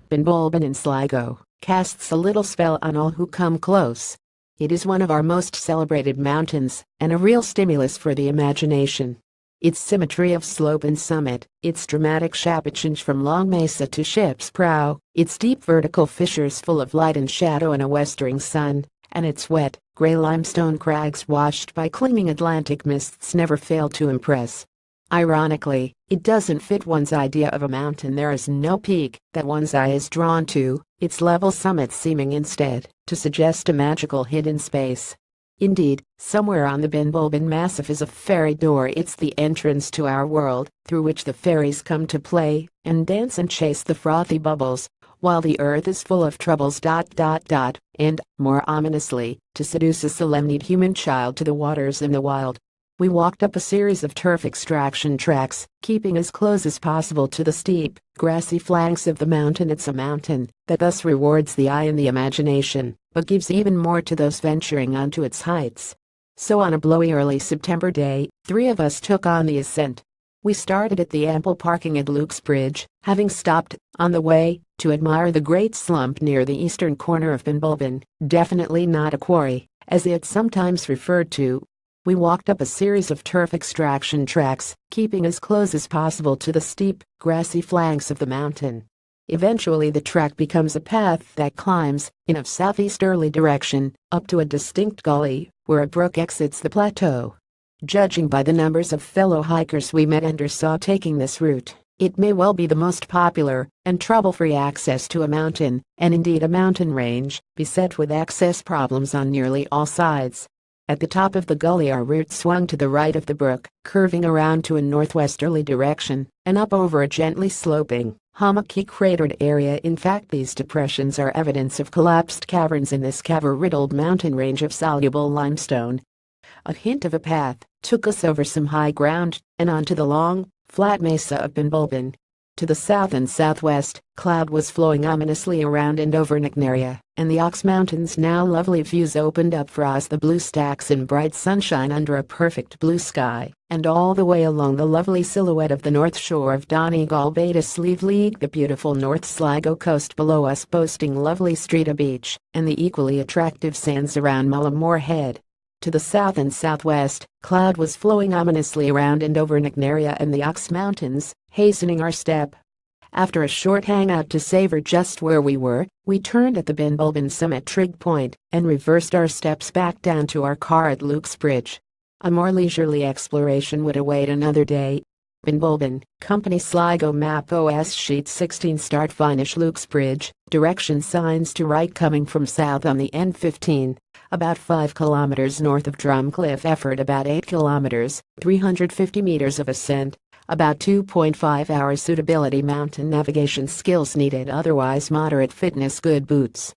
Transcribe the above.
Benbulbin in Sligo, casts a little spell on all who come close. It is one of our most celebrated mountains, and a real stimulus for the imagination. Its symmetry of slope and summit, its dramatic shape change from long mesa to ship's prow, its deep vertical fissures full of light and shadow in a westering sun, and its wet, gray limestone crags washed by clinging Atlantic mists never fail to impress. Ironically, it doesn't fit one's idea of a mountain. There is no peak that one's eye is drawn to, its level summit seeming instead to suggest a magical hidden space. Indeed, somewhere on the Benbulbin Massif is a fairy door. It's the entrance to our world, through which the fairies come to play and dance and chase the frothy bubbles, while the earth is full of troubles. And, more ominously, to seduce a solemned human child to the waters in the wild. We walked up a series of turf extraction tracks, keeping as close as possible to the steep, grassy flanks of the mountain. It's a mountain that thus rewards the eye and the imagination, but gives even more to those venturing onto its heights. So on a blowy early September day, 3 of us took on the ascent. We started at the ample parking at Luke's Bridge, having stopped, on the way, to admire the great slump near the eastern corner of Benbulbin, definitely not a quarry, as it's sometimes referred to. We walked up a series of turf extraction tracks, keeping as close as possible to the steep, grassy flanks of the mountain. Eventually the track becomes a path that climbs, in a southeasterly direction, up to a distinct gully, where a brook exits the plateau. Judging by the numbers of fellow hikers we met and or saw taking this route, it may well be the most popular and trouble-free access to a mountain, and indeed a mountain range, beset with access problems on nearly all sides. At the top of the gully our route swung to the right of the brook, curving around to a northwesterly direction, and up over a gently sloping, hummocky cratered area. In fact, these depressions are evidence of collapsed caverns in this cavern-riddled mountain range of soluble limestone. A hint of a path took us over some high ground, and onto the long, flat mesa of Benbulbin. To the south and southwest, cloud was flowing ominously around and over Nignaria, and the Ox Mountains. Now lovely views opened up for us, the blue stacks in bright sunshine under a perfect blue sky, and all the way along the lovely silhouette of the north shore of Donegal Bay to Slieve League, the beautiful North Sligo coast below us boasting lovely Streeta Beach, and the equally attractive sands around Mullimore Head. To the south and southwest, cloud was flowing ominously around and over Nignaria and the Ox Mountains, hastening our step. After a short hangout to savor just where we were, we turned at the Benbulbin summit trig point and reversed our steps back down to our car at Luke's Bridge. A more leisurely exploration would await another day. Benbulbin, Company Sligo Map OS Sheet 16. Start finish Luke's Bridge, direction signs to right coming from south on the N15. About 5 kilometers north of Drumcliff. Effort about 8 kilometers, 350 meters of ascent, about 2.5 hours. Suitability: mountain navigation skills needed, otherwise moderate fitness, good boots.